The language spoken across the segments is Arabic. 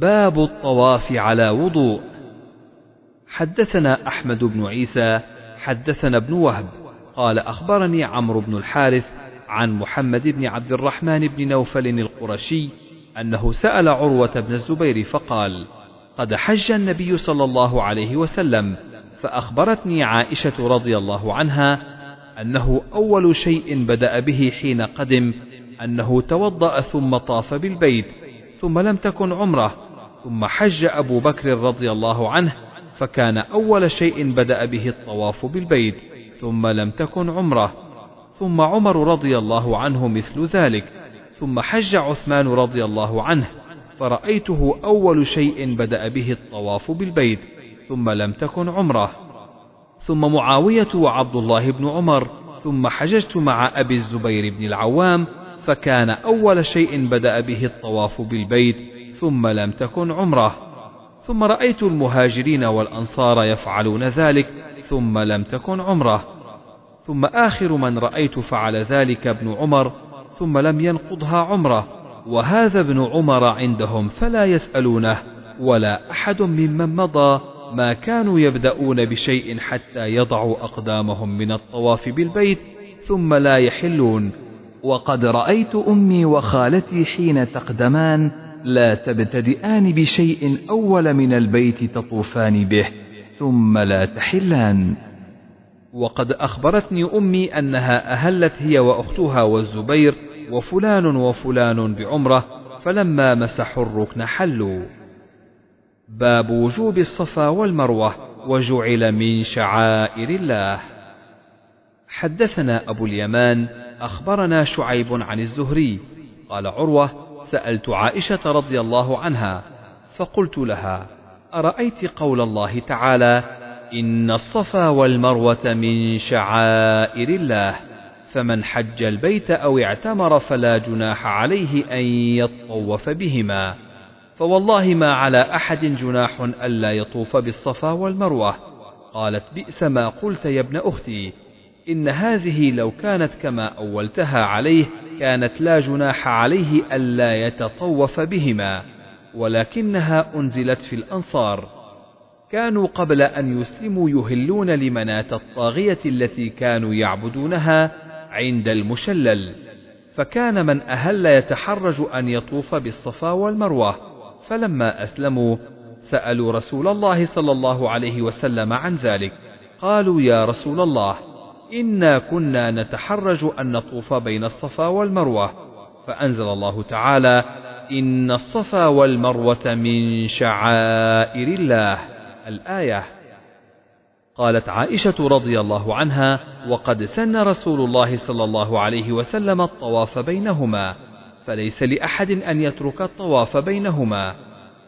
باب الطواف على وضوء. حدثنا أحمد بن عيسى حدثنا ابن وهب قال أخبرني عمرو بن الحارث عن محمد بن عبد الرحمن بن نوفل القرشي أنه سأل عروة بن الزبير فقال: قد حج النبي صلى الله عليه وسلم، فأخبرتني عائشة رضي الله عنها أنه أول شيء بدأ به حين قدم أنه توضأ ثم طاف بالبيت، ثم لم تكن عمره، ثم حج أبو بكر رضي الله عنه فكان أول شيء بدأ به الطواف بالبيت، ثم لم تكن عمره، ثم عمر رضي الله عنه مثل ذلك، ثم حج عثمان رضي الله عنه فرأيته أول شيء بدأ به الطواف بالبيت، ثم لم تكن عمره، ثم معاوية وعبد الله بن عمر، ثم حججت مع أبي الزبير بن العوام فكان أول شيء بدأ به الطواف بالبيت، ثم لم تكن عمره، ثم رأيت المهاجرين والأنصار يفعلون ذلك، ثم لم تكن عمره، ثم آخر من رأيت فعل ذلك ابن عمر، ثم لم ينقضها عمره، وهذا ابن عمر عندهم فلا يسألونه ولا أحد ممن مضى ما كانوا يبدأون بشيء حتى يضعوا أقدامهم من الطواف بالبيت ثم لا يحلون. وقد رأيت أمي وخالتي حين تقدمان لا تبتدئان بشيء أول من البيت تطوفان به ثم لا تحلان. وقد أخبرتني أمي أنها أهلت هي وأختها والزبير وفلان وفلان بعمرة، فلما مسحوا الركن حلوا. باب وجوب الصفا والمروة وجعل من شعائر الله. حدثنا أبو اليمان أخبرنا شعيب عن الزهري قال عروة: سألت عائشة رضي الله عنها فقلت لها: أرأيت قول الله تعالى: إن الصفا والمروة من شعائر الله، فمن حج البيت أو اعتمر فلا جناح عليه أن يطوف بهما، فوالله ما على أحد جناح ألا يطوف بالصفا والمروة. قالت: بئس ما قلت يا ابن أختي، إن هذه لو كانت كما أولتها عليه كانت لا جناح عليه ألا يتطوف بهما، ولكنها أنزلت في الأنصار، كانوا قبل أن يسلموا يهلون لمناة الطاغية التي كانوا يعبدونها عند المشلل، فكان من أهل يتحرج أن يطوف بالصفا والمروة، فلما أسلموا سألوا رسول الله صلى الله عليه وسلم عن ذلك، قالوا: يا رسول الله، إنا كنا نتحرج أن نطوف بين الصفا والمروة، فأنزل الله تعالى: إن الصفا والمروة من شعائر الله، الآية. قالت عائشة رضي الله عنها: وقد سن رسول الله صلى الله عليه وسلم الطواف بينهما، فليس لأحد أن يترك الطواف بينهما.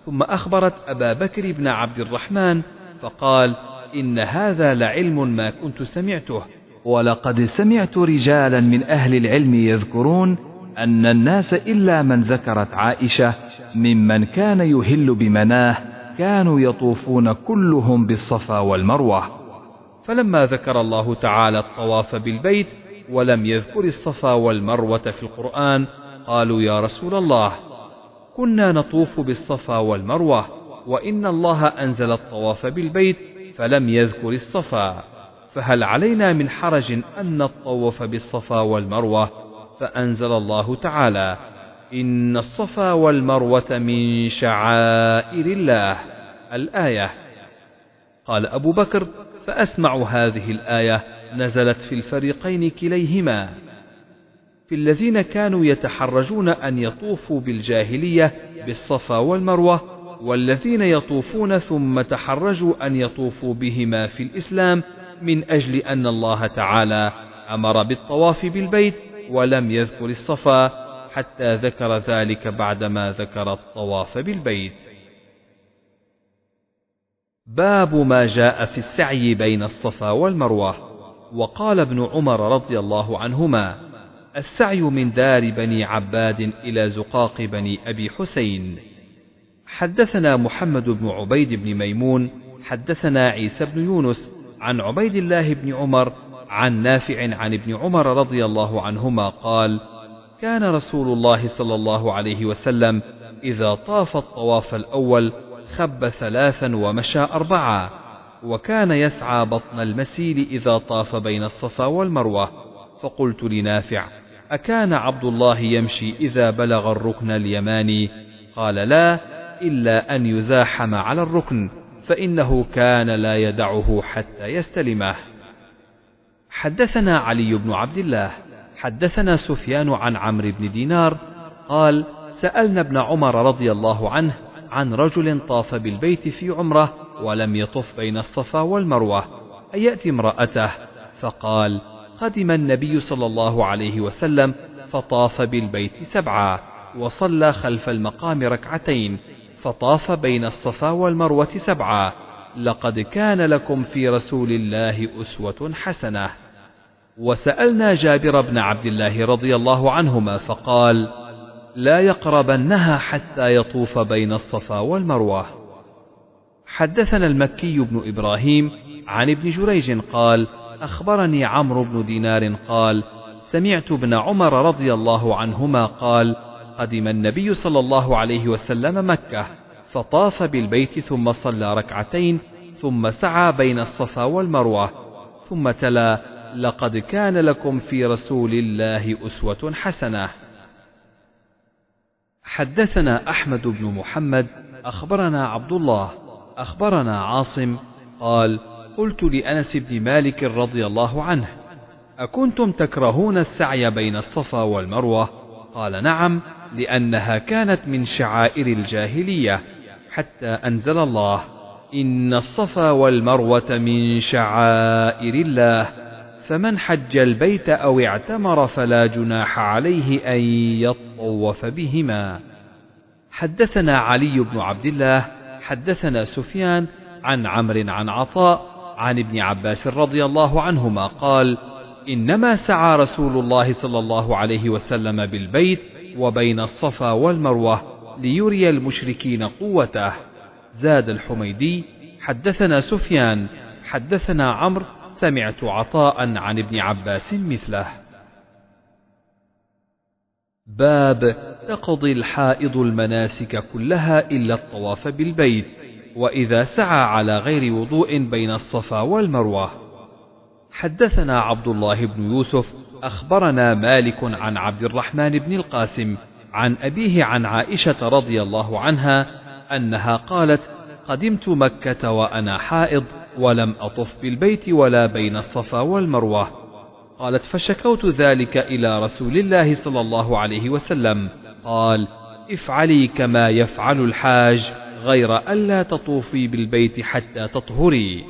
ثم أخبرت أبا بكر بن عبد الرحمن فقال: إن هذا لعلم ما كنت سمعته، ولقد سمعت رجالا من أهل العلم يذكرون أن الناس إلا من ذكرت عائشة ممن كان يهل بمناه كانوا يطوفون كلهم بالصفا والمروة. فلما ذكر الله تعالى الطواف بالبيت ولم يذكر الصفا والمروة في القرآن قالوا: يا رسول الله، كنا نطوف بالصفا والمروة، وإن الله أنزل الطواف بالبيت فلم يذكر الصفا، فهل علينا من حرج أن نطوف بالصفا والمروة؟ فأنزل الله تعالى: إن الصفا والمروة من شعائر الله، الآية. قال أبو بكر: فأسمع هذه الآية نزلت في الفريقين كليهما، في الذين كانوا يتحرجون أن يطوفوا بالجاهلية بالصفا والمروة، والذين يطوفون ثم تحرجوا أن يطوفوا بهما في الإسلام، من أجل أن الله تعالى أمر بالطواف بالبيت ولم يذكر الصفا، حتى ذكر ذلك بعدما ذكر الطواف بالبيت. باب ما جاء في السعي بين الصفا والمروة. وقال ابن عمر رضي الله عنهما: السعي من دار بني عباد إلى زقاق بني أبي حسين. حدثنا محمد بن عبيد بن ميمون حدثنا عيسى بن يونس عن عبيد الله بن عمر عن نافع عن ابن عمر رضي الله عنهما قال: كان رسول الله صلى الله عليه وسلم إذا طاف الطواف الأول خب 3 ومشى 4، وكان يسعى بطن المسيل إذا طاف بين الصفا والمروة. فقلت لنافع: أكان عبد الله يمشي إذا بلغ الركن اليماني؟ قال: لا، إلا أن يزاحم على الركن، فإنه كان لا يدعه حتى يستلمه. حدثنا علي بن عبد الله حدثنا سفيان عن عمرو بن دينار قال: سألنا ابن عمر رضي الله عنه عن رجل طاف بالبيت في عمره ولم يطف بين الصفا والمروة أيأتي امرأته؟ فقال: قدم النبي صلى الله عليه وسلم فطاف بالبيت 7 وصلى خلف المقام 2 فطاف بين الصفا والمروة 7. لقد كان لكم في رسول الله أسوة حسنة. وسألنا جابر بن عبد الله رضي الله عنهما فقال: لا يقربنها حتى يطوف بين الصفا والمروة. حدثنا المكي بن إبراهيم عن ابن جريج قال: أخبرني عمرو بن دينار قال: سمعت ابن عمر رضي الله عنهما قال: قدم النبي صلى الله عليه وسلم مكة فطاف بالبيت ثم صلى 2 ثم سعى بين الصفا والمروة، ثم تلا: لقد كان لكم في رسول الله أسوة حسنة. حدثنا أحمد بن محمد أخبرنا عبد الله أخبرنا عاصم قال: قلت لأنس بن مالك رضي الله عنه: أكنتم تكرهون السعي بين الصفا والمروة؟ قال: نعم، لأنها كانت من شعائر الجاهلية، حتى أنزل الله: إن الصفا والمروة من شعائر الله، فمن حج البيت أو اعتمر فلا جناح عليه أن يطوف بهما. حدثنا علي بن عبد الله حدثنا سفيان عن عمرو عن عطاء عن ابن عباس رضي الله عنهما قال: إنما سعى رسول الله صلى الله عليه وسلم بالبيت وبين الصفا والمروة ليري المشركين قوته. زاد الحميدي: حدثنا سفيان حدثنا عمرو سمعت عطاء عن ابن عباس مثله. باب تقضي الحائض المناسك كلها إلا الطواف بالبيت، وإذا سعى على غير وضوء بين الصفا والمروة. حدثنا عبد الله بن يوسف أخبرنا مالك عن عبد الرحمن بن القاسم عن أبيه عن عائشة رضي الله عنها أنها قالت: قدمت مكة وأنا حائض ولم أطف بالبيت ولا بين الصفا والمروة. قالت: فشكوت ذلك إلى رسول الله صلى الله عليه وسلم، قال: افعلي كما يفعل الحاج، غير ألا تطوفي بالبيت حتى تطهري.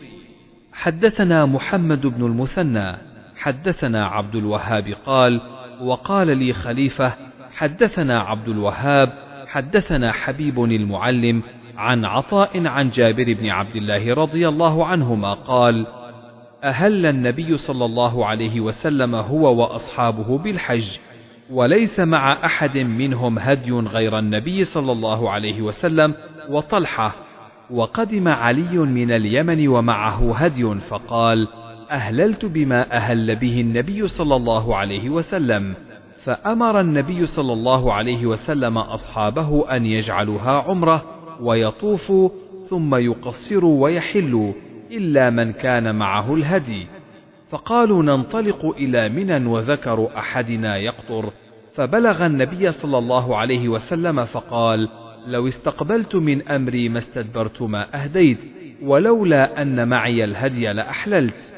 حدثنا محمد بن المثنى حدثنا عبد الوهاب قال: وقال لي خليفة حدثنا عبد الوهاب حدثنا حبيب المعلم عن عطاء عن جابر بن عبد الله رضي الله عنهما قال: أهل النبي صلى الله عليه وسلم هو وأصحابه بالحج، وليس مع أحد منهم هدي غير النبي صلى الله عليه وسلم وطلحة، وقدم علي من اليمن ومعه هدي، فقال: أهللت بما أهل به النبي صلى الله عليه وسلم، فأمر النبي صلى الله عليه وسلم أصحابه أن يجعلوها عمرة ويطوفوا ثم يقصروا ويحلوا إلا من كان معه الهدي. فقالوا: ننطلق إلى منى، وذكر أحدنا يقطر، فبلغ النبي صلى الله عليه وسلم فقال: لو استقبلت من أمري ما استدبرت ما أهديت، ولولا أن معي الهدي لأحللت.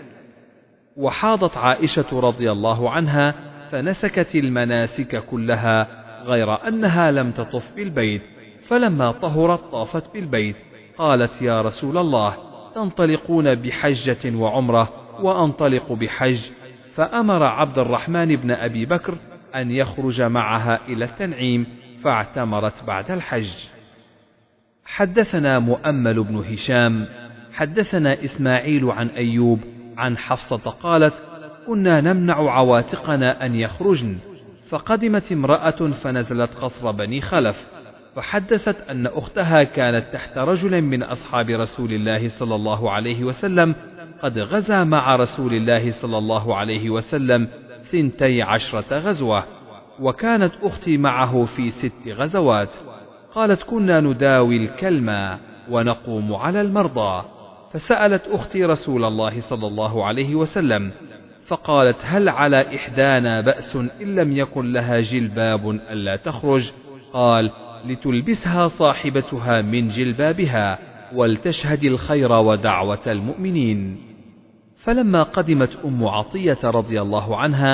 وحاضت عائشة رضي الله عنها فنسكت المناسك كلها غير أنها لم تطف بالبيت، فلما طهرت طافت بالبيت. قالت: يا رسول الله، تنطلقون بحجة وعمرة وأنطلق بحج؟ فأمر عبد الرحمن بن أبي بكر أن يخرج معها إلى التنعيم، فاعتمرت بعد الحج. حدثنا مؤمل بن هشام حدثنا إسماعيل عن أيوب عن حفصة قالت: كنا نمنع عواتقنا أن يخرجن، فقدمت امرأة فنزلت قصر بني خلف، فحدثت أن أختها كانت تحت رجل من أصحاب رسول الله صلى الله عليه وسلم قد غزا مع رسول الله صلى الله عليه وسلم 12 غزوة، وكانت أختي معه في 6 غزوات. قالت: كنا نداوي الكلمة ونقوم على المرضى، فسألت أختي رسول الله صلى الله عليه وسلم فقالت: هل على إحدانا بأس إن لم يكن لها جلباب ألا تخرج؟ قال: لتلبسها صاحبتها من جلبابها ولتشهد الخير ودعوة المؤمنين. فلما قدمت أم عطية رضي الله عنها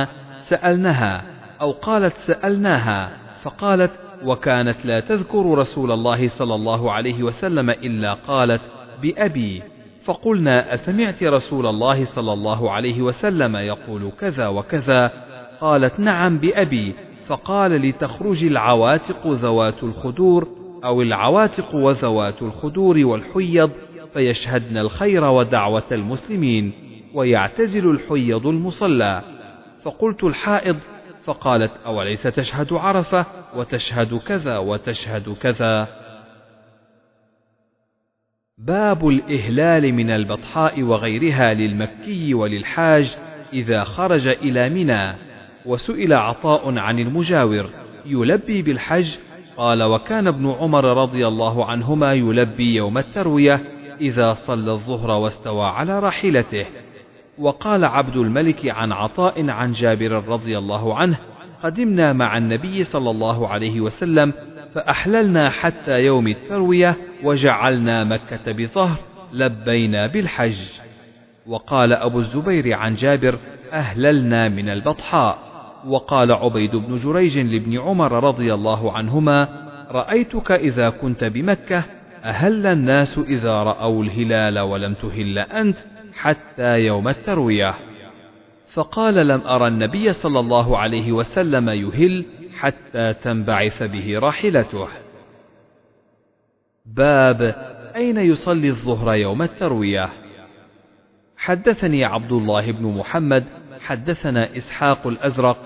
سألناها، أو قالت سألناها، فقالت: وكانت لا تذكر رسول الله صلى الله عليه وسلم إلا قالت: بأبي. فقلنا: أسمعت رسول الله صلى الله عليه وسلم يقول كذا وكذا؟ قالت: نعم بأبي. فقال: لتخرج العواتق ذوات الخدور، أو العواتق وذوات الخدور والحيض، فيشهدن الخير ودعوة المسلمين، ويعتزل الحيض المصلى. فقلت: الحائض؟ فقالت: أوليس تشهد عرفة وتشهد كذا وتشهد كذا. باب الإهلال من البطحاء وغيرها للمكي وللحاج إذا خرج إلى منى. وسئل عطاء عن المجاور: يلبي بالحج؟ قال: وكان ابن عمر رضي الله عنهما يلبي يوم التروية إذا صلى الظهر واستوى على راحلته. وقال عبد الملك عن عطاء عن جابر رضي الله عنه: قدمنا مع النبي صلى الله عليه وسلم فأحللنا حتى يوم التروية وجعلنا مكة بظهر، لبينا بالحج. وقال أبو الزبير عن جابر: أهللنا من البطحاء. وقال عبيد بن جريج لابن عمر رضي الله عنهما: رأيتك إذا كنت بمكة أهل الناس إذا رأوا الهلال ولم تهل أنت حتى يوم التروية. فقال: لم أرى النبي صلى الله عليه وسلم يهل حتى تنبعث به راحلته. باب أين يصلي الظهر يوم التروية؟ حدثني عبد الله بن محمد حدثنا إسحاق الأزرق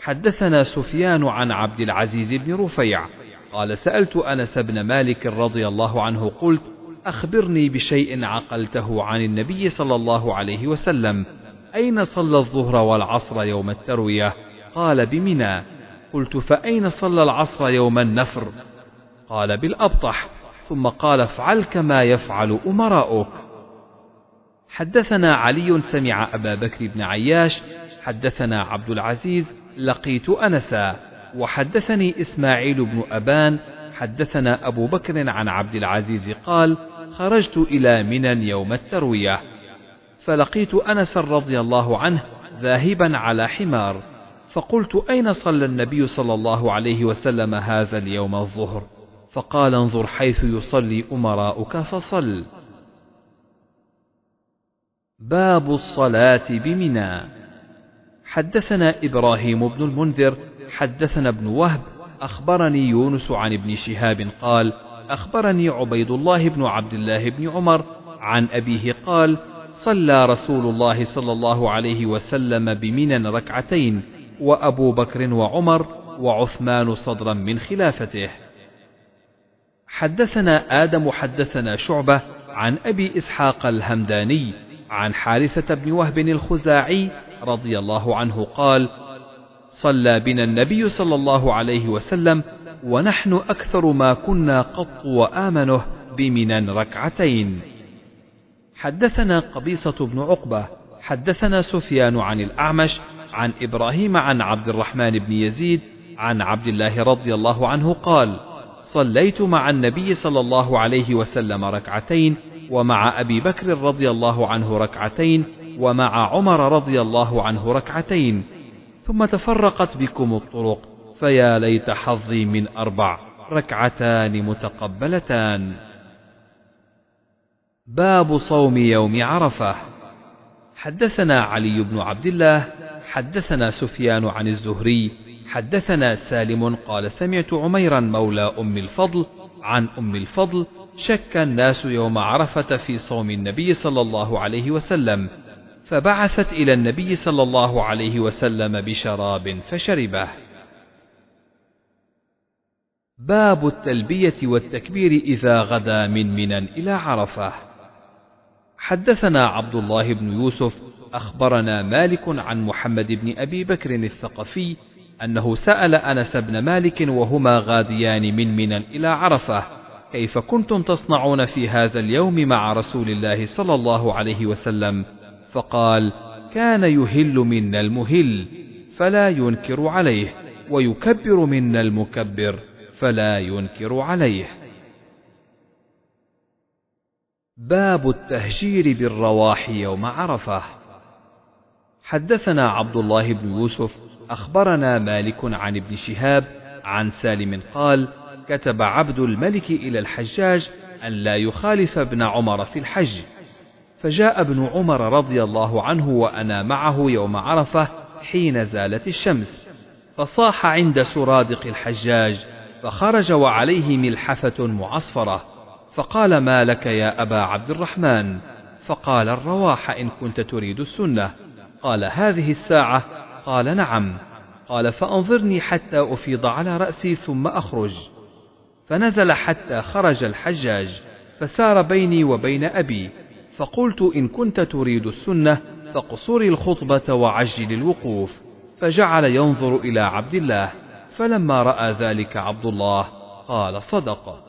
حدثنا سفيان عن عبد العزيز بن رفيع قال: سألت أنس بن مالك رضي الله عنه قلت: أخبرني بشيء عقلته عن النبي صلى الله عليه وسلم، أين صلى الظهر والعصر يوم التروية؟ قال: بمنى. قلت: فأين صلى العصر يوم النفر؟ قال: بالأبطح. ثم قال: افعل كما يفعل أمراؤك. حدثنا علي سمع أبا بكر بن عياش حدثنا عبد العزيز لقيت أنسا. وحدثني إسماعيل بن أبان حدثنا أبو بكر عن عبد العزيز قال: خرجت إلى منى يوم التروية فلقيت أنس رضي الله عنه ذاهبا على حمار، فقلت: أين صلى النبي صلى الله عليه وسلم هذا اليوم الظهر؟ فقال: انظر حيث يصلي أمراؤك فصل. باب الصلاة بمنى. حدثنا إبراهيم بن المنذر حدثنا ابن وهب أخبرني يونس عن ابن شهاب قال: أخبرني عبيد الله بن عبد الله بن عمر عن أبيه قال: صلى رسول الله صلى الله عليه وسلم بمنى ركعتين، وأبو بكر وعمر وعثمان صدرا من خلافته. حدثنا آدم حدثنا شعبة عن أبي إسحاق الهمداني عن حارثة بن وهب الخزاعي رضي الله عنه قال: صلى بنا النبي صلى الله عليه وسلم ونحن أكثر ما كنا قط وآمنه بمنى ركعتين. حدثنا قبيصة بن عقبة حدثنا سفيان عن الأعمش عن إبراهيم عن عبد الرحمن بن يزيد عن عبد الله رضي الله عنه قال: صليت مع النبي صلى الله عليه وسلم ركعتين، ومع أبي بكر رضي الله عنه ركعتين، ومع عمر رضي الله عنه ركعتين، ثم تفرقت بكم الطرق، فيا ليت حظي من 4 ركعتان متقبلتان. باب صوم يوم عرفة. حدثنا علي بن عبد الله حدثنا سفيان عن الزهري حدثنا سالم قال: سمعت عميرا مولى أم الفضل عن أم الفضل: شك الناس يوم عرفة في صوم النبي صلى الله عليه وسلم، فبعثت إلى النبي صلى الله عليه وسلم بشراب فشربه. باب التلبية والتكبير إذا غدا من منى إلى عرفة. حدثنا عبد الله بن يوسف أخبرنا مالك عن محمد بن أبي بكر الثقفي أنه سأل أنس بن مالك وهما غاديان من منى إلى عرفة: كيف كنتم تصنعون في هذا اليوم مع رسول الله صلى الله عليه وسلم؟ فقال: كان يهل منا المهل فلا ينكر عليه، ويكبر منا المكبر فلا ينكر عليه. باب التهجير بالرواح يوم عرفة. حدثنا عبد الله بن يوسف أخبرنا مالك عن ابن شهاب عن سالم قال: كتب عبد الملك إلى الحجاج أن لا يخالف ابن عمر في الحج، فجاء ابن عمر رضي الله عنه وأنا معه يوم عرفة حين زالت الشمس، فصاح عند سرادق الحجاج، فخرج وعليه ملحفة معصفرة، فقال: ما لك يا أبا عبد الرحمن؟ فقال: الرواح إن كنت تريد السنة. قال: هذه الساعة؟ قال: نعم. قال: فأنظرني حتى أفيض على رأسي ثم أخرج. فنزل حتى خرج الحجاج، فسار بيني وبين أبي، فقلت: إن كنت تريد السنة فاقصر الخطبة وعجل الوقوف. فجعل ينظر إلى عبد الله، فلما رأى ذلك عبد الله قال: صدق.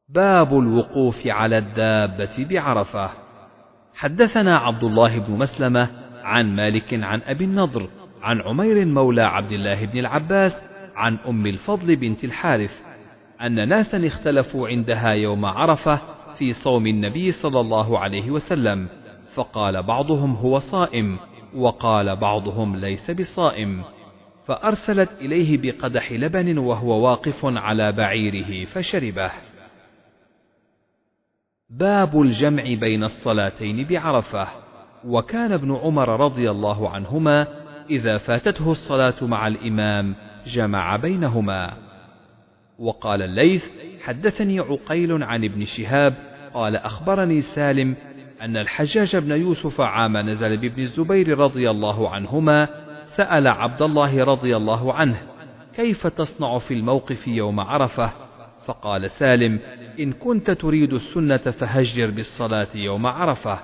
باب الوقوف على الدابة بعرفة. حدثنا عبد الله بن مسلمة عن مالك عن أبي النضر عن عمير مولى عبد الله بن العباس عن أم الفضل بنت الحارث أن ناسا اختلفوا عندها يوم عرفة في صوم النبي صلى الله عليه وسلم، فقال بعضهم هو صائم، وقال بعضهم ليس بصائم، فأرسلت إليه بقدح لبن وهو واقف على بعيره فشربه. باب الجمع بين الصلاتين بعرفة. وكان ابن عمر رضي الله عنهما إذا فاتته الصلاة مع الإمام جمع بينهما. وقال الليث: حدثني عقيل عن ابن شهاب قال: أخبرني سالم أن الحجاج بن يوسف عام نزل بابن الزبير رضي الله عنهما سأل عبد الله رضي الله عنه: كيف تصنع في الموقف يوم عرفة؟ فقال سالم: إن كنت تريد السنة فهجر بالصلاة يوم عرفة.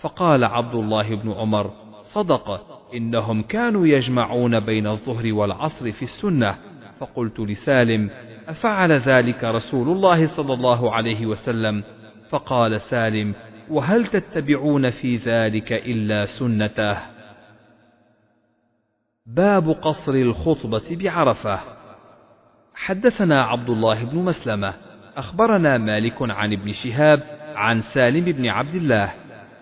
فقال عبد الله بن عمر: صدق، إنهم كانوا يجمعون بين الظهر والعصر في السنة. فقلت لسالم: أفعل ذلك رسول الله صلى الله عليه وسلم؟ فقال سالم: وهل تتبعون في ذلك إلا سنته؟ باب قصر الخطبة بعرفة. حدثنا عبد الله بن مسلمة أخبرنا مالك عن ابن شهاب عن سالم بن عبد الله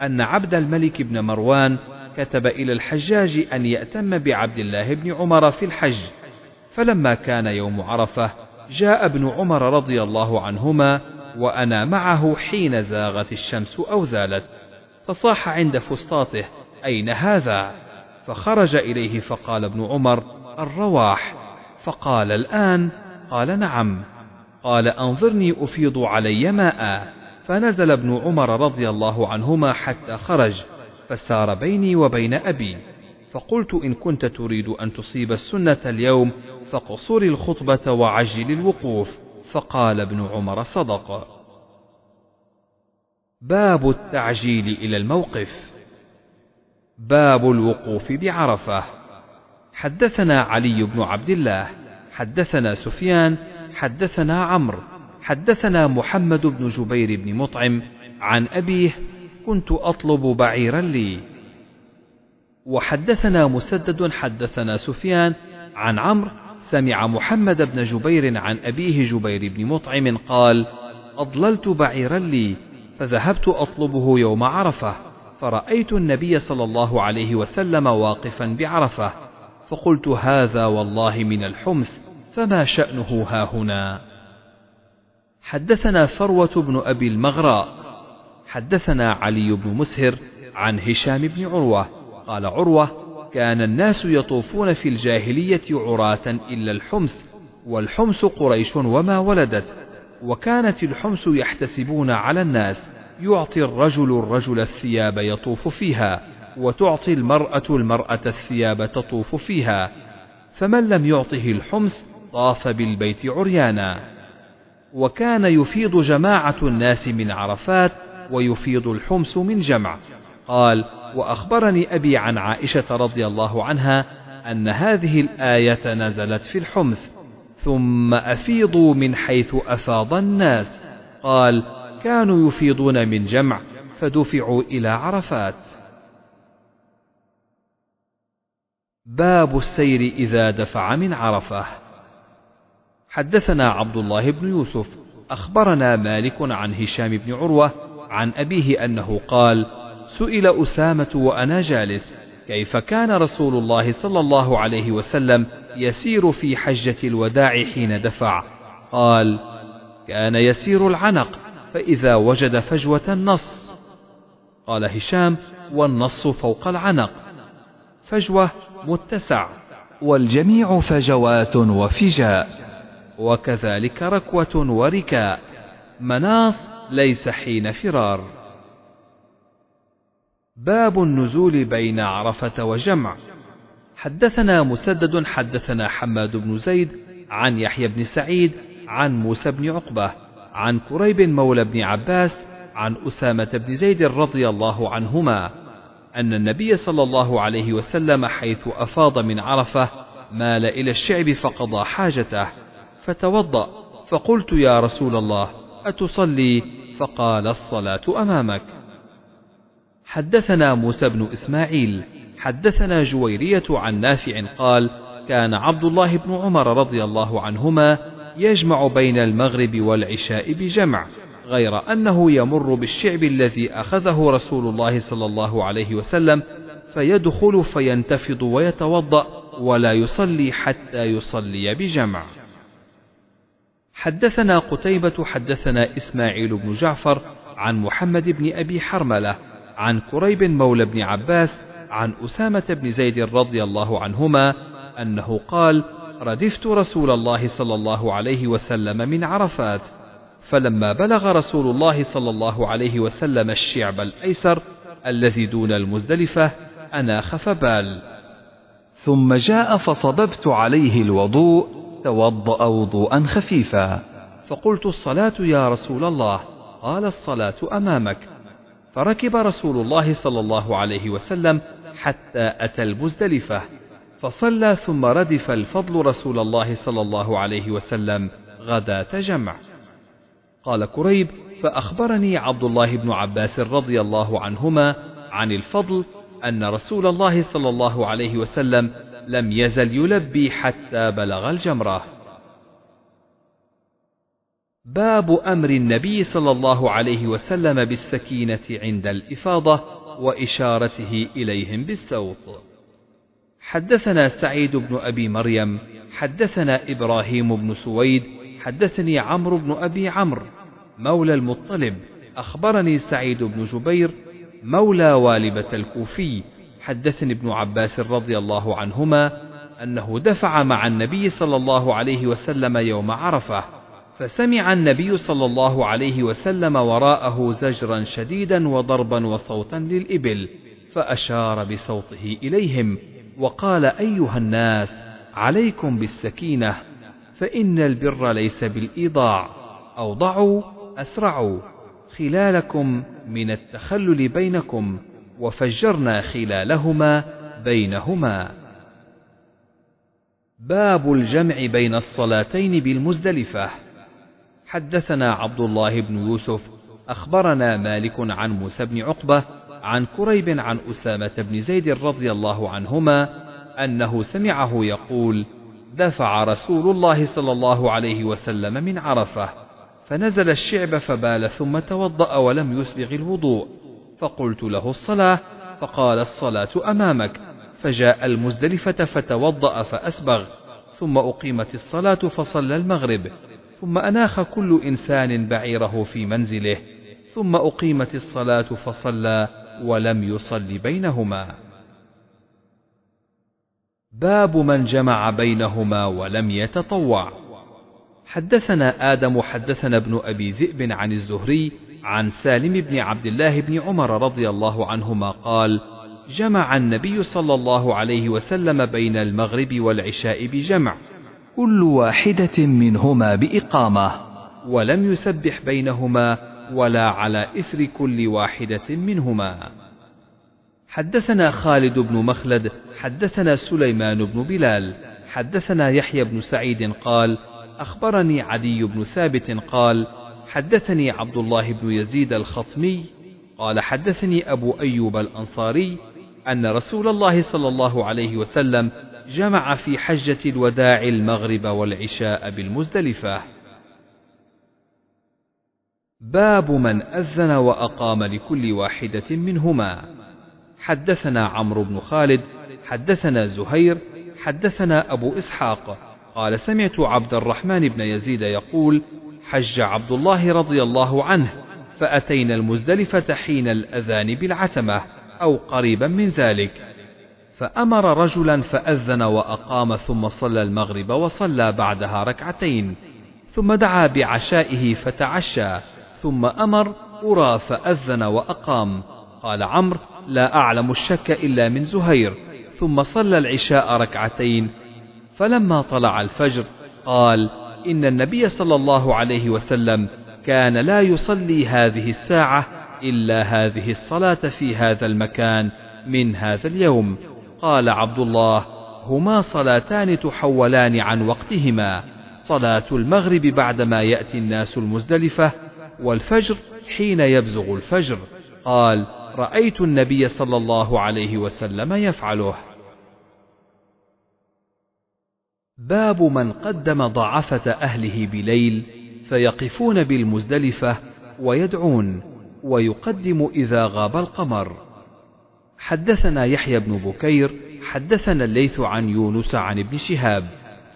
أن عبد الملك بن مروان كتب إلى الحجاج أن يأتم بعبد الله بن عمر في الحج، فلما كان يوم عرفة جاء ابن عمر رضي الله عنهما وأنا معه حين زاغت الشمس أو زالت، فصاح عند فسطاطه: أين هذا؟ فخرج إليه فقال ابن عمر: الرواح. فقال: الآن؟ قال: نعم. قال: أنظرني أفيض علي ماء. فنزل ابن عمر رضي الله عنهما حتى خرج، فسار بيني وبين أبي، فقلت: إن كنت تريد أن تصيب السنة اليوم فاقصر الخطبة وعجل الوقوف. فقال ابن عمر: صدق. باب التعجيل إلى الموقف. باب الوقوف بعرفة. حدثنا علي بن عبد الله حدثنا سفيان حدثنا عمرو حدثنا محمد بن جبير بن مطعم عن أبيه: كنت أطلب بعيرا لي. وحدثنا مسدد حدثنا سفيان عن عمرو سمع محمد بن جبير عن أبيه جبير بن مطعم قال: أضللت بعيرا لي فذهبت أطلبه يوم عرفة، فرأيت النبي صلى الله عليه وسلم واقفا بعرفة، فقلت: هذا والله من الحمص، فما شأنه هاهنا؟ حدثنا فروة بن أبي المغراء حدثنا علي بن مسهر عن هشام بن عروة قال عروة: كان الناس يطوفون في الجاهلية عراة إلا الحمص، والحمص قريش وما ولدت، وكانت الحمص يحتسبون على الناس، يعطي الرجل الثياب يطوف فيها، وتعطي المرأة الثياب تطوف فيها، فمن لم يعطه الحمص طاف بالبيت عريانا. وكان يفيض جماعة الناس من عرفات، ويفيض الحمص من جمع. قال: وأخبرني أبي عن عائشة رضي الله عنها أن هذه الآية نزلت في الحمص: ثم أفيضوا من حيث أفاض الناس. قال: كانوا يفيضون من جمع فدفعوا إلى عرفات. باب السير إذا دفع من عرفة. حدثنا عبد الله بن يوسف أخبرنا مالك عن هشام بن عروة عن أبيه أنه قال: سئل أسامة وأنا جالس: كيف كان رسول الله صلى الله عليه وسلم يسير في حجة الوداع حين دفع؟ قال: كان يسير العنق، فإذا وجد فجوة نص. قال هشام: والنص فوق العنق. فجوة متسع، والجميع فجوات وفجاء، وكذلك ركوة وركاء. مناص ليس حين فرار. باب النزول بين عرفة وجمع. حدثنا مسدد حدثنا حماد بن زيد عن يحيى بن سعيد عن موسى بن عقبة عن كريب مولى بن عباس عن أسامة بن زيد رضي الله عنهما أن النبي صلى الله عليه وسلم حيث أفاض من عرفة مال إلى الشعب فقضى حاجته فتوضأ، فقلت: يا رسول الله، أتصلي؟ فقال: الصلاة أمامك. حدثنا موسى بن إسماعيل حدثنا جويرية عن نافع قال: كان عبد الله بن عمر رضي الله عنهما يجمع بين المغرب والعشاء بجمع، غير أنه يمر بالشعب الذي أخذه رسول الله صلى الله عليه وسلم فيدخل فينتفض ويتوضأ ولا يصلي حتى يصلي بجمع. حدثنا قتيبة حدثنا إسماعيل بن جعفر عن محمد بن أبي حرملة عن كريب مولى بن عباس عن أسامة بن زيد رضي الله عنهما أنه قال: ردفت رسول الله صلى الله عليه وسلم من عرفات، فلما بلغ رسول الله صلى الله عليه وسلم الشعب الأيسر الذي دون المزدلفة أناخ فبال، ثم جاء فصببت عليه الوضوء توضأ وضوءا خفيفا، فقلت: الصلاة يا رسول الله؟ قال: الصلاة أمامك. فركب رسول الله صلى الله عليه وسلم حتى أتى المزدلفة فصلى، ثم ردف الفضل رسول الله صلى الله عليه وسلم غداة جمع. قال كريب: فأخبرني عبد الله بن عباس رضي الله عنهما عن الفضل أن رسول الله صلى الله عليه وسلم لم يزل يلبي حتى بلغ الجمرة. باب أمر النبي صلى الله عليه وسلم بالسكينة عند الإفاضة وإشارته إليهم بالسوط. حدثنا سعيد بن أبي مريم حدثنا إبراهيم بن سويد حدثني عمرو بن أبي عمرو مولى المطلب أخبرني سعيد بن جبير مولى والبة الكوفي حدثني ابن عباس رضي الله عنهما أنه دفع مع النبي صلى الله عليه وسلم يوم عرفة، فسمع النبي صلى الله عليه وسلم وراءه زجرا شديدا وضربا وصوتا للإبل، فأشار بصوته إليهم وقال: أيها الناس، عليكم بالسكينة، فإن البر ليس بالإيضاع، أوضعوا أسرعوا، خلالكم من التخلل بينكم، وفجرنا خلالهما بينهما. باب الجمع بين الصلاتين بالمزدلفة. حدثنا عبد الله بن يوسف أخبرنا مالك عن موسى بن عقبة عن كريب عن أسامة بن زيد رضي الله عنهما أنه سمعه يقول: دفع رسول الله صلى الله عليه وسلم من عرفة، فنزل الشعب فبال ثم توضأ ولم يسبغ الوضوء، فقلت له: الصلاة؟ فقال: الصلاة أمامك. فجاء المزدلفة فتوضأ فأسبغ، ثم أقيمت الصلاة فصلى المغرب، ثم أناخ كل إنسان بعيره في منزله، ثم أقيمت الصلاة فصلى ولم يصل بينهما. باب من جمع بينهما ولم يتطوع. حدثنا آدم حدثنا ابن أبي ذئب عن الزهري عن سالم بن عبد الله بن عمر رضي الله عنهما قال: جمع النبي صلى الله عليه وسلم بين المغرب والعشاء بجمع، كل واحدة منهما بإقامة، ولم يسبح بينهما ولا على إثر كل واحدة منهما. حدثنا خالد بن مخلد حدثنا سليمان بن بلال حدثنا يحيى بن سعيد قال أخبرني عدي بن ثابت قال حدثني عبد الله بن يزيد الخطمي قال حدثني أبو أيوب الأنصاري أن رسول الله صلى الله عليه وسلم جمع في حجة الوداع المغرب والعشاء بالمزدلفة. باب من أذن وأقام لكل واحدة منهما. حدثنا عمرو بن خالد حدثنا زهير حدثنا أبو إسحاق قال سمعت عبد الرحمن بن يزيد يقول حج عبد الله رضي الله عنه فأتينا المزدلفة حين الأذان بالعتمة أو قريبا من ذلك، فأمر رجلا فأذن وأقام ثم صلى المغرب وصلى بعدها ركعتين، ثم دعا بعشائه فتعشى، ثم أمر أرى فأذن وأقام. قال عمرو لا أعلم الشك إلا من زهير، ثم صلى العشاء ركعتين. فلما طلع الفجر قال إن النبي صلى الله عليه وسلم كان لا يصلي هذه الساعة إلا هذه الصلاة في هذا المكان من هذا اليوم. قال عبد الله هما صلاتان تحولان عن وقتهما، صلاة المغرب بعدما يأتي الناس المزدلفة، والفجر حين يبزغ الفجر. قال رأيت النبي صلى الله عليه وسلم يفعله. باب من قدم ضعفة أهله بليل فيقفون بالمزدلفة ويدعون، ويقدم إذا غاب القمر. حدثنا يحيى بن بكير حدثنا الليث عن يونس عن ابن شهاب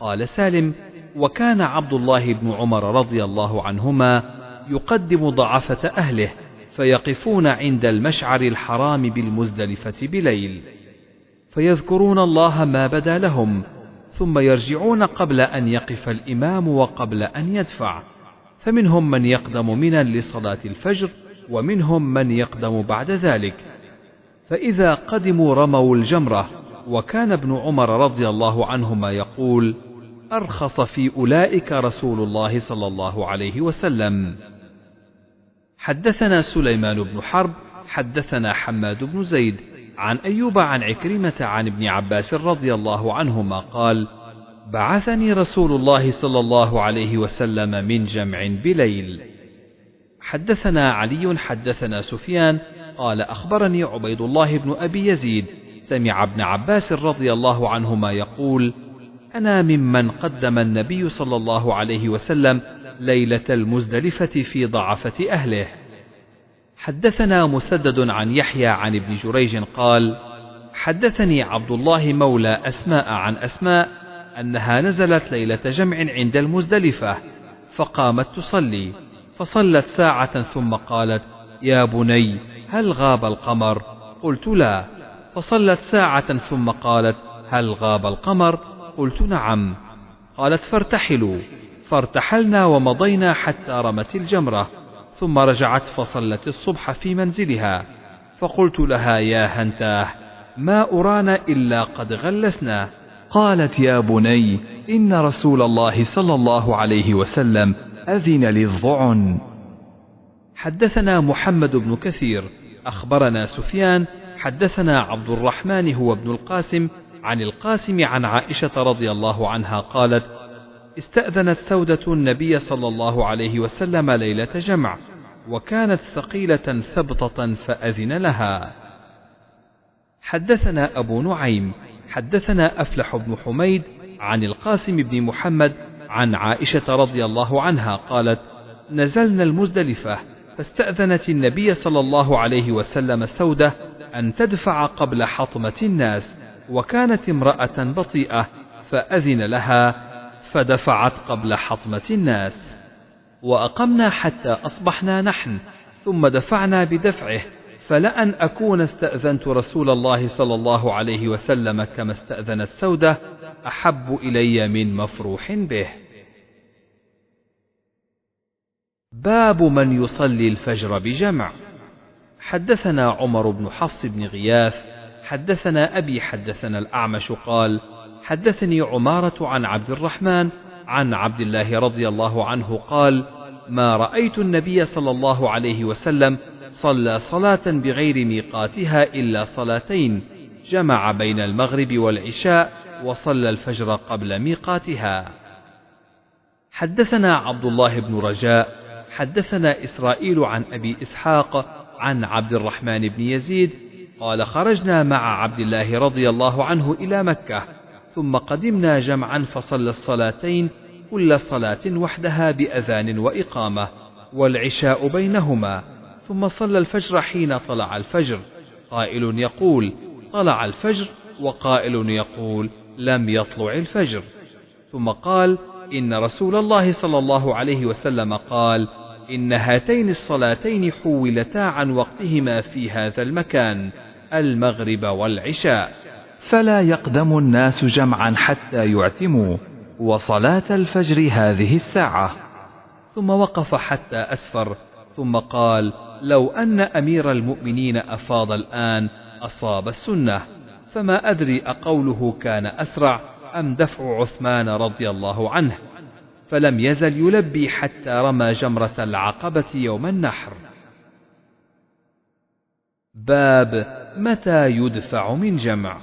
قال سالم وكان عبد الله بن عمر رضي الله عنهما يقدم ضعفة أهله فيقفون عند المشعر الحرام بالمزدلفة بليل، فيذكرون الله ما بدا لهم، ثم يرجعون قبل أن يقف الإمام وقبل أن يدفع، فمنهم من يقدم منى لصلاة الفجر، ومنهم من يقدم بعد ذلك. فإذا قدموا رموا الجمرة، وكان ابن عمر رضي الله عنهما يقول أرخص في أولئك رسول الله صلى الله عليه وسلم. حدثنا سليمان بن حرب حدثنا حماد بن زيد عن أيوب عن عكرمة عن ابن عباس رضي الله عنهما قال بعثني رسول الله صلى الله عليه وسلم من جمع بليل. حدثنا علي حدثنا سفيان قال أخبرني عبيد الله بن أبي يزيد سمع ابن عباس رضي الله عنهما يقول أنا ممن قدم النبي صلى الله عليه وسلم ليلة المزدلفة في ضعفة أهله. حدثنا مسدد عن يحيى عن ابن جريج قال حدثني عبد الله مولى أسماء عن أسماء أنها نزلت ليلة جمع عند المزدلفة، فقامت تصلي، فصلت ساعة ثم قالت يا بني هل غاب القمر؟ قلت لا. فصلت ساعة ثم قالت هل غاب القمر؟ قلت نعم. قالت فارتحلوا، فارتحلنا ومضينا حتى رمت الجمرة، ثم رجعت فصلت الصبح في منزلها، فقلت لها يا هنتاه ما أرانا إلا قد غلسنا. قالت يا بني إن رسول الله صلى الله عليه وسلم أذن للضعن. حدثنا محمد بن كثير أخبرنا سفيان حدثنا عبد الرحمن هو ابن القاسم عن القاسم عن عائشة رضي الله عنها قالت استأذنت سودة النبي صلى الله عليه وسلم ليلة جمع، وكانت ثقيلة ثبطة فأذن لها. حدثنا أبو نعيم حدثنا أفلح بن حميد عن القاسم بن محمد عن عائشة رضي الله عنها قالت نزلنا المزدلفة، فاستأذنت النبي صلى الله عليه وسلم سودة أن تدفع قبل حطمة الناس، وكانت امرأة بطيئة فأذن لها فدفعت قبل حطمة الناس، وأقمنا حتى أصبحنا نحن، ثم دفعنا بدفعه، فلأن أكون استأذنت رسول الله صلى الله عليه وسلم كما استأذنت سودة أحب إلي من مفروح به. باب من يصلي الفجر بجمع. حدثنا عمر بن حفص بن غياث حدثنا أبي حدثنا الأعمش قال حدثني عمارة عن عبد الرحمن عن عبد الله رضي الله عنه قال ما رأيت النبي صلى الله عليه وسلم صلى صلاة بغير ميقاتها إلا صلاتين، جمع بين المغرب والعشاء وصلى الفجر قبل ميقاتها. حدثنا عبد الله بن رجاء حدثنا إسرائيل عن أبي إسحاق عن عبد الرحمن بن يزيد قال خرجنا مع عبد الله رضي الله عنه إلى مكة، ثم قدمنا جمعا فصلى الصلاتين كل صلاة وحدها بأذان وإقامة، والعشاء بينهما، ثم صلى الفجر حين طلع الفجر، قائل يقول طلع الفجر وقائل يقول لم يطلع الفجر. ثم قال إن رسول الله صلى الله عليه وسلم قال إن هاتين الصلاتين حولتا عن وقتهما في هذا المكان، المغرب والعشاء، فلا يقدم الناس جمعا حتى يعتموا، وصلاة الفجر هذه الساعة. ثم وقف حتى أسفر، ثم قال لو أن أمير المؤمنين أفاض الآن أصاب السنة، فما أدري أقوله كان أسرع أم دفع عثمان رضي الله عنه، فلم يزل يلبي حتى رمى جمرة العقبة يوم النحر. باب متى يدفع من جمع.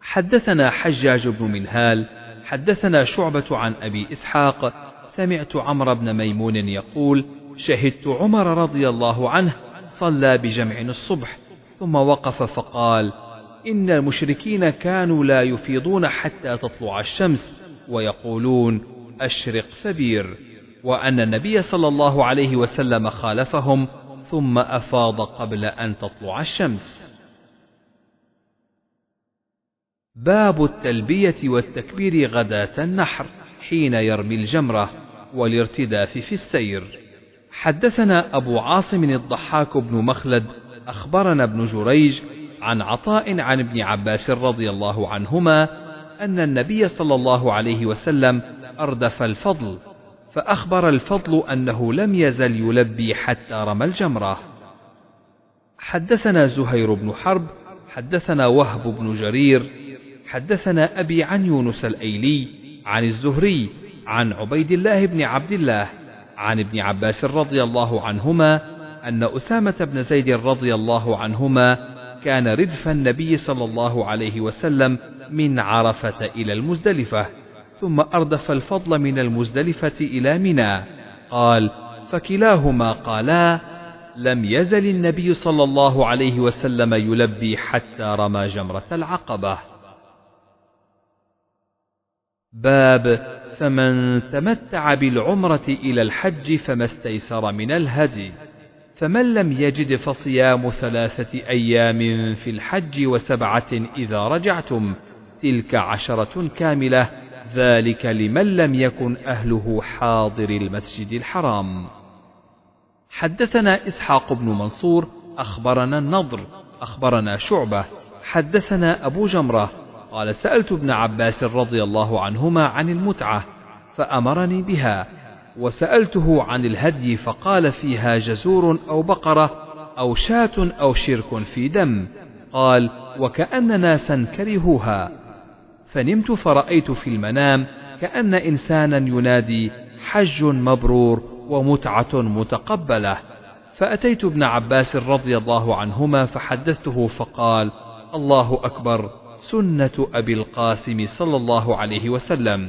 حدثنا حجاج بن منهال حدثنا شعبة عن أبي إسحاق سمعت عمرو بن ميمون يقول شهدت عمر رضي الله عنه صلى بجمع الصبح، ثم وقف فقال إن المشركين كانوا لا يفيضون حتى تطلع الشمس، ويقولون أشرق فبير، وأن النبي صلى الله عليه وسلم خالفهم ثم أفاض قبل أن تطلع الشمس. باب التلبية والتكبير غداة النحر حين يرمي الجمرة والارتداف في السير. حدثنا أبو عاصم الضحاك بن مخلد أخبرنا ابن جريج عن عطاء عن ابن عباس رضي الله عنهما أن النبي صلى الله عليه وسلم أردف الفضل، فأخبر الفضل أنه لم يزل يلبي حتى رمى الجمرة. حدثنا زهير بن حرب حدثنا وهب بن جرير حدثنا أبي عن يونس الأيلي عن الزهري عن عبيد الله بن عبد الله عن ابن عباس رضي الله عنهما أن أسامة بن زيد رضي الله عنهما كان ردف النبي صلى الله عليه وسلم من عرفة إلى المزدلفة، ثم أردف الفضل من المزدلفة إلى منى. قال فكلاهما قالا لم يزل النبي صلى الله عليه وسلم يلبي حتى رمى جمرة العقبة. باب فمن تمتع بالعمرة إلى الحج فما استيسر من الهدي، فمن لم يجد فصيام 3 أيام في الحج و7 إذا رجعتم، تلك 10 كاملة، ذلك لمن لم يكن أهله حاضر المسجد الحرام. حدثنا إسحاق بن منصور أخبرنا النضر أخبرنا شعبة حدثنا أبو جمرة قال سألت ابن عباس رضي الله عنهما عن المتعة فأمرني بها، وسألته عن الهدي فقال فيها جزور أو بقرة أو شاة أو شرك في دم. قال وكأن ناسا كرهوها، فنمت فرأيت في المنام كأن إنسانا ينادي حج مبرور ومتعة متقبلة، فأتيت ابن عباس رضي الله عنهما فحدثته فقال الله أكبر، سنة أبي القاسم صلى الله عليه وسلم.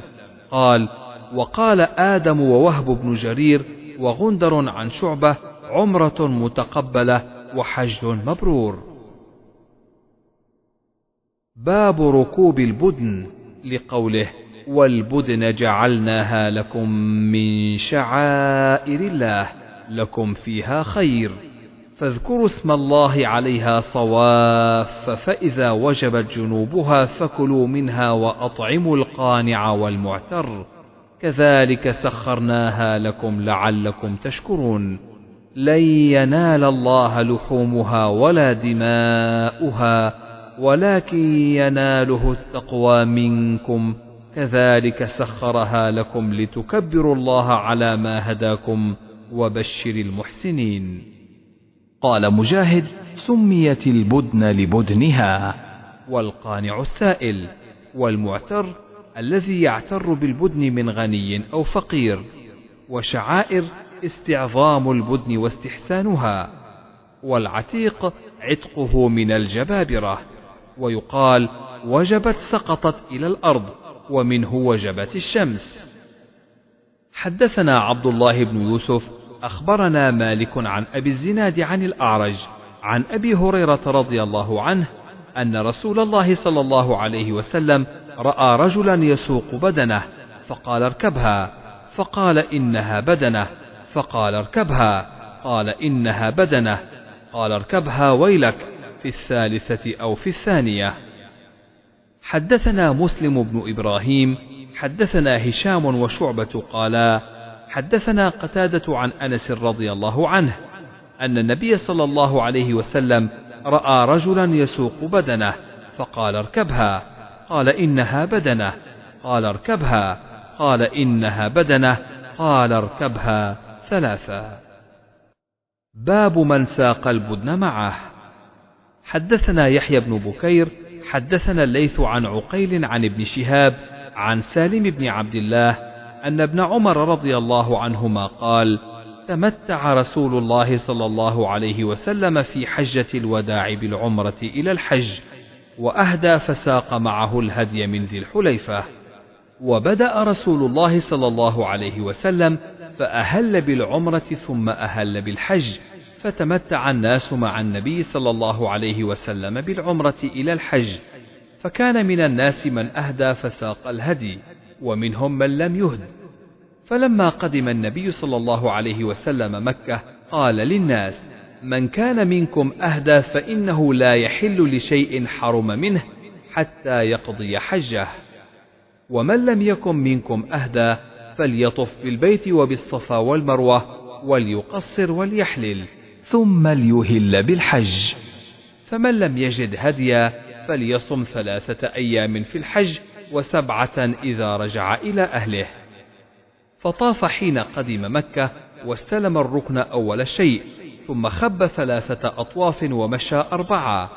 قال وقال آدم ووهب بن جرير وغندر عن شعبة عمرة متقبلة وحج مبرور. باب ركوب البدن لقوله والبدن جعلناها لكم من شعائر الله لكم فيها خير، فاذكروا اسم الله عليها صواف، فإذا وجبت جنوبها فكلوا منها وأطعموا القانع والمعتر، كذلك سخرناها لكم لعلكم تشكرون. لن ينال الله لحومها ولا دماؤها ولكن يناله التقوى منكم، كذلك سخرها لكم لتكبروا الله على ما هداكم وبشر المحسنين. قال مجاهد سميت البدن لبدنها، والقانع السائل، والمعتر الذي يعتر بالبدن من غني أو فقير، وشعائر استعظام البدن واستحسانها، والعتيق عتقه من الجبابرة. ويقال وجبت سقطت إلى الأرض، ومنه وجبت الشمس. حدثنا عبد الله بن يوسف أخبرنا مالك عن أبي الزناد عن الأعرج عن أبي هريرة رضي الله عنه أن رسول الله صلى الله عليه وسلم رأى رجلا يسوق بدنه فقال اركبها، فقال إنها بدنه، فقال اركبها، قال إنها بدنه، قال اركبها ويلك، في الثالثة أو في الثانية. حدثنا مسلم بن إبراهيم حدثنا هشام وشعبة قالا حدثنا قتادة عن أنس رضي الله عنه أن النبي صلى الله عليه وسلم رأى رجلا يسوق بدنه فقال اركبها، قال إنها بدنه، قال اركبها، قال إنها بدنه، قال اركبها ثلاثا. باب من ساق البدن معه. حدثنا يحيى بن بكير حدثنا الليث عن عقيل عن ابن شهاب عن سالم بن عبد الله أن ابن عمر رضي الله عنهما قال تمتع رسول الله صلى الله عليه وسلم في حجة الوداع بالعمرة إلى الحج، وأهدى فساق معه الهدي من ذي الحليفة. وبدأ رسول الله صلى الله عليه وسلم فأهل بالعمرة ثم أهل بالحج، فتمتع الناس مع النبي صلى الله عليه وسلم بالعمرة إلى الحج، فكان من الناس من أهدى فساق الهدي، ومنهم من لم يهد. فلما قدم النبي صلى الله عليه وسلم مكة قال للناس من كان منكم أهدى فإنه لا يحل لشيء حرم منه حتى يقضي حجه، ومن لم يكن منكم أهدى فليطف بالبيت وبالصفا والمروة وليقصر وليحلل ثم ليهل بالحج. فمن لم يجد هديا فليصم 3 أيام في الحج و7 إذا رجع إلى أهله. فطاف حين قدم مكة واستلم الركن أول شيء، ثم خب 3 أطواف ومشى 4،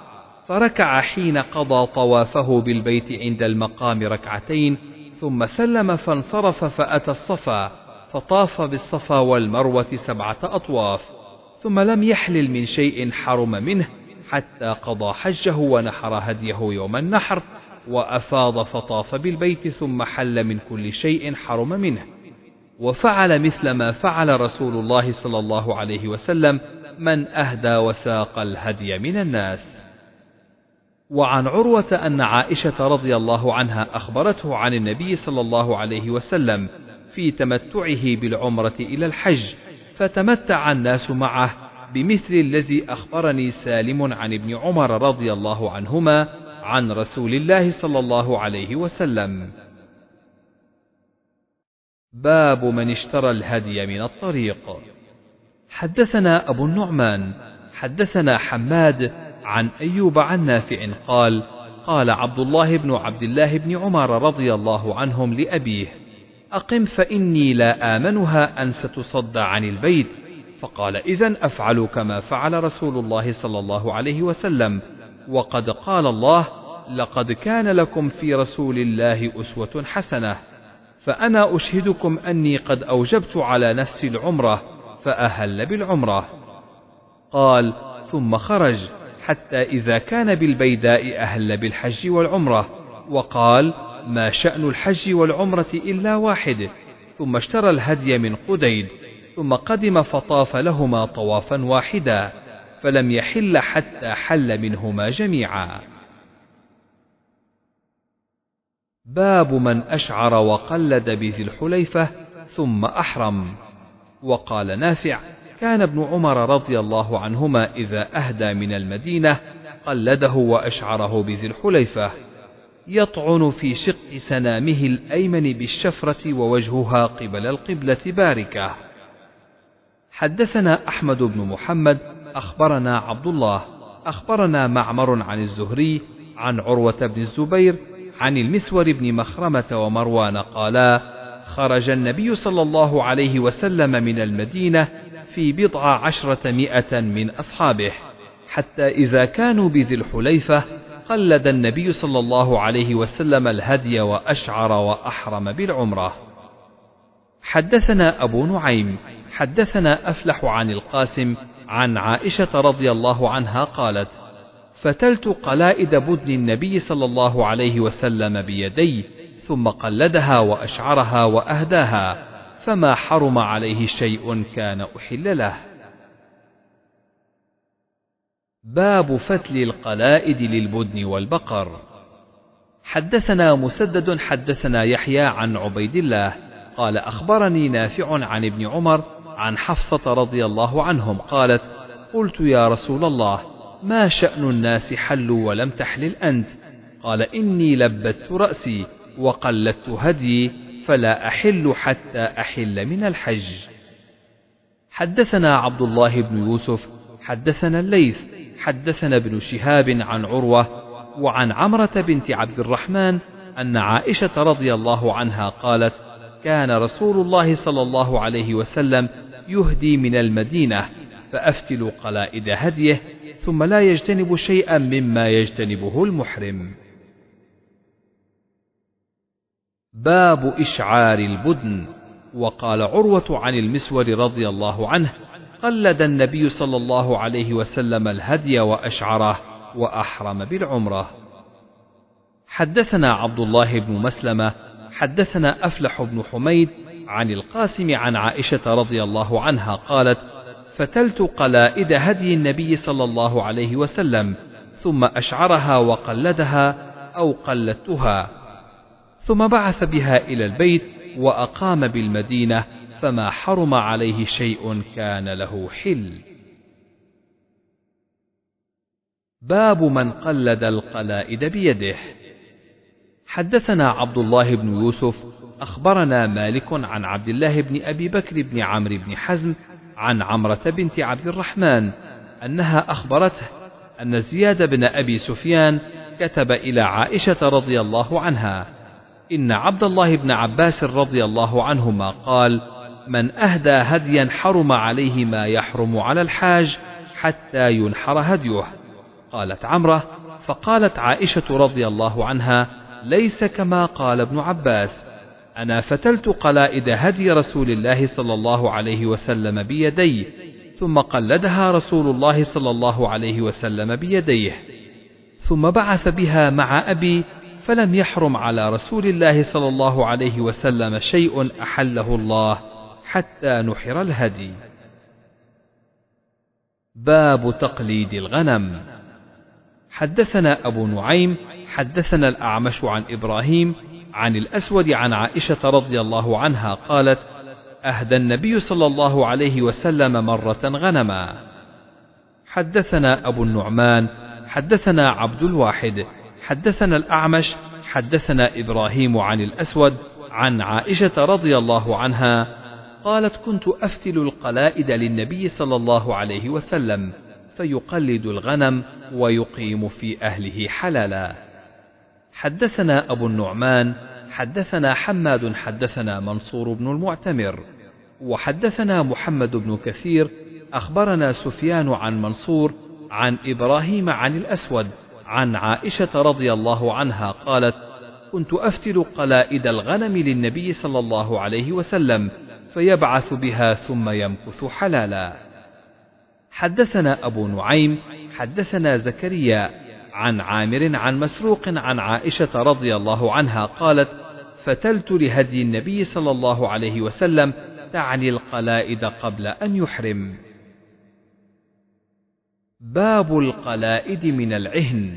فركع حين قضى طوافه بالبيت عند المقام 2 ثم سلم فانصرف فأتى الصفا فطاف بالصفا والمروة 7 أطواف، ثم لم يحلل من شيء حرم منه حتى قضى حجه ونحر هديه يوم النحر، وأفاض فطاف بالبيت ثم حل من كل شيء حرم منه، وفعل مثل ما فعل رسول الله صلى الله عليه وسلم من أهدى وساق الهدي من الناس. وعن عروة أن عائشة رضي الله عنها أخبرته عن النبي صلى الله عليه وسلم في تمتعه بالعمرة إلى الحج، فتمتع الناس معه بمثل الذي أخبرني سالم عن ابن عمر رضي الله عنهما عن رسول الله صلى الله عليه وسلم. باب من اشترى الهدي من الطريق. حدثنا أبو النعمان حدثنا حماد عن أيوب عن نافع قال قال عبد الله بن عبد الله بن عمر رضي الله عنهم لأبيه أقم فإني لا آمنها أن ستصد عن البيت، فقال إذن أفعل كما فعل رسول الله صلى الله عليه وسلم، وقد قال الله لقد كان لكم في رسول الله أسوة حسنة. فأنا أشهدكم أني قد أوجبت على نفسي العمرة، فأهل بالعمرة. قال ثم خرج حتى إذا كان بالبيداء أهل بالحج والعمرة، وقال ما شأن الحج والعمرة إلا واحد، ثم اشترى الهدي من قديد، ثم قدم فطاف لهما طوافا واحدا، فلم يحل حتى حل منهما جميعا. باب من أشعر وقلد بذي الحليفة ثم أحرم. وقال نافع كان ابن عمر رضي الله عنهما إذا أهدى من المدينة قلده وأشعره بذي الحليفة، يطعن في شق سنامه الأيمن بالشفرة ووجهها قبل القبلة باركة. حدثنا أحمد بن محمد أخبرنا عبد الله أخبرنا معمر عن الزهري عن عروة بن الزبير عن المسور بن مخرمة ومروان قالا خرج النبي صلى الله عليه وسلم من المدينة في 19 من أصحابه، حتى إذا كانوا بذي الحليفة قلد النبي صلى الله عليه وسلم الهدي وأشعر وأحرم بالعمرة. حدثنا أبو نعيم حدثنا أفلح عن القاسم عن عائشة رضي الله عنها قالت: فتلت قلائد بدن النبي صلى الله عليه وسلم بيدي، ثم قلدها وأشعرها وأهداها، فما حرم عليه شيء كان أحل له. باب فتل القلائد للبدن والبقر. حدثنا مسدد حدثنا يحيى عن عبيد الله قال أخبرني نافع عن ابن عمر عن حفصة رضي الله عنهم قالت: قلت يا رسول الله، ما شأن الناس حلوا ولم تحلل أنت؟ قال: إني لبت رأسي وقلدت هدي، فلا أحل حتى أحل من الحج. حدثنا عبد الله بن يوسف حدثنا الليث حدثنا ابن شهاب عن عروة وعن عمرة بنت عبد الرحمن أن عائشة رضي الله عنها قالت: كان رسول الله صلى الله عليه وسلم يهدي من المدينة، فأفتل قلائد هديه، ثم لا يجتنب شيئا مما يجتنبه المحرم. باب إشعار البدن. وقال عروة عن المسور رضي الله عنه: قلد النبي صلى الله عليه وسلم الهدي وأشعره وأحرم بالعمرة. حدثنا عبد الله بن مسلمة حدثنا أفلح بن حميد عن القاسم عن عائشة رضي الله عنها قالت: فتلت قلائد هدي النبي صلى الله عليه وسلم، ثم أشعرها وقلدها أو قلدتها، ثم بعث بها إلى البيت وأقام بالمدينة، فما حرم عليه شيء كان له حل. باب من قلد القلائد بيده. حدثنا عبد الله بن يوسف أخبرنا مالك عن عبد الله بن أبي بكر بن عمرو بن حزم عن عمرة بنت عبد الرحمن أنها أخبرته أن زياد بن أبي سفيان كتب إلى عائشة رضي الله عنها: إن عبد الله بن عباس رضي الله عنهما قال: من أهدى هديا حرم عليه ما يحرم على الحاج حتى ينحر هديه. قالت عمرة: فقالت عائشة رضي الله عنها: ليس كما قال ابن عباس، أنا فتلت قلائد هدي رسول الله صلى الله عليه وسلم بيدي، ثم قلدها رسول الله صلى الله عليه وسلم بيديه، ثم بعث بها مع أبي، فلم يحرم على رسول الله صلى الله عليه وسلم شيء أحله الله حتى نحر الهدي. باب تقليد الغنم. حدثنا أبو نعيم حدثنا الأعمش عن إبراهيم عن الأسود عن عائشة رضي الله عنها قالت: أهدى النبي صلى الله عليه وسلم مرة غنما. حدثنا أبو النعمان حدثنا عبد الواحد حدثنا الأعمش حدثنا إبراهيم عن الأسود عن عائشة رضي الله عنها قالت: كنت أفتل القلائد للنبي صلى الله عليه وسلم، فيقلد الغنم ويقيم في أهله حلالا. حدثنا أبو النعمان حدثنا حماد حدثنا منصور بن المعتمر وحدثنا محمد بن كثير أخبرنا سفيان عن منصور عن إبراهيم عن الأسود عن عائشة رضي الله عنها قالت: كنت أفتل قلائد الغنم للنبي صلى الله عليه وسلم، فيبعث بها ثم يمكث حلالا. حدثنا أبو نعيم حدثنا زكريا عن عامر عن مسروق عن عائشة رضي الله عنها قالت: فتلت لهدي النبي صلى الله عليه وسلم، تعني القلائد قبل أن يحرم. باب القلائد من العهن.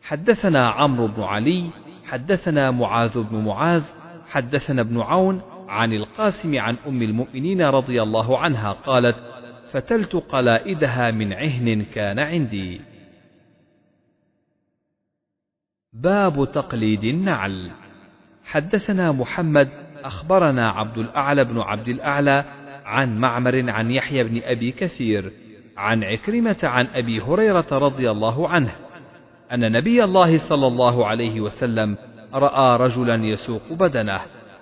حدثنا عمرو بن علي حدثنا معاذ بن معاذ حدثنا ابن عون عن القاسم عن أم المؤمنين رضي الله عنها قالت: فتلت قلائدها من عهن كان عندي. باب تقليد النعل. حدثنا محمد أخبرنا عبد الأعلى بن عبد الأعلى عن معمر عن يحيى بن أبي كثير عن عكرمة عن أبي هريرة رضي الله عنه أن نبي الله صلى الله عليه وسلم رأى رجلا يسوق بدنه،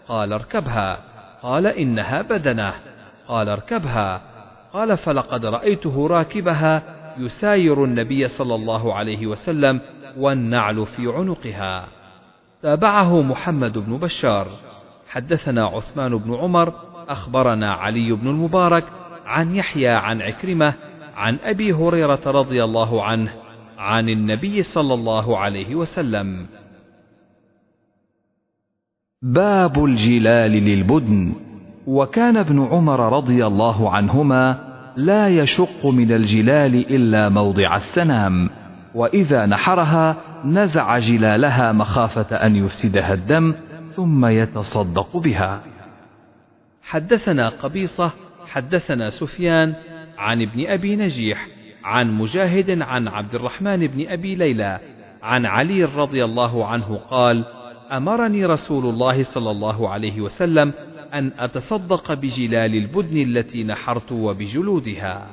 قال: اركبها. قال: إنها بدنه. قال: اركبها. قال: فلقد رأيته راكبها يساير النبي صلى الله عليه وسلم والنعل في عنقها. تابعه محمد بن بشار. حدثنا عثمان بن عمر أخبرنا علي بن المبارك عن يحيى عن عكرمة عن أبي هريرة رضي الله عنه عن النبي صلى الله عليه وسلم. باب الجلال للبدن. وكان ابن عمر رضي الله عنهما لا يشق من الجلال إلا موضع السنام، وإذا نحرها نزع جلالها مخافة أن يفسدها الدم ثم يتصدق بها. حدثنا قبيصة حدثنا سفيان عن ابن أبي نجيح عن مجاهد عن عبد الرحمن بن أبي ليلى عن علي رضي الله عنه قال: أمرني رسول الله صلى الله عليه وسلم أن أتصدق بجلال البدن التي نحرت وبجلودها.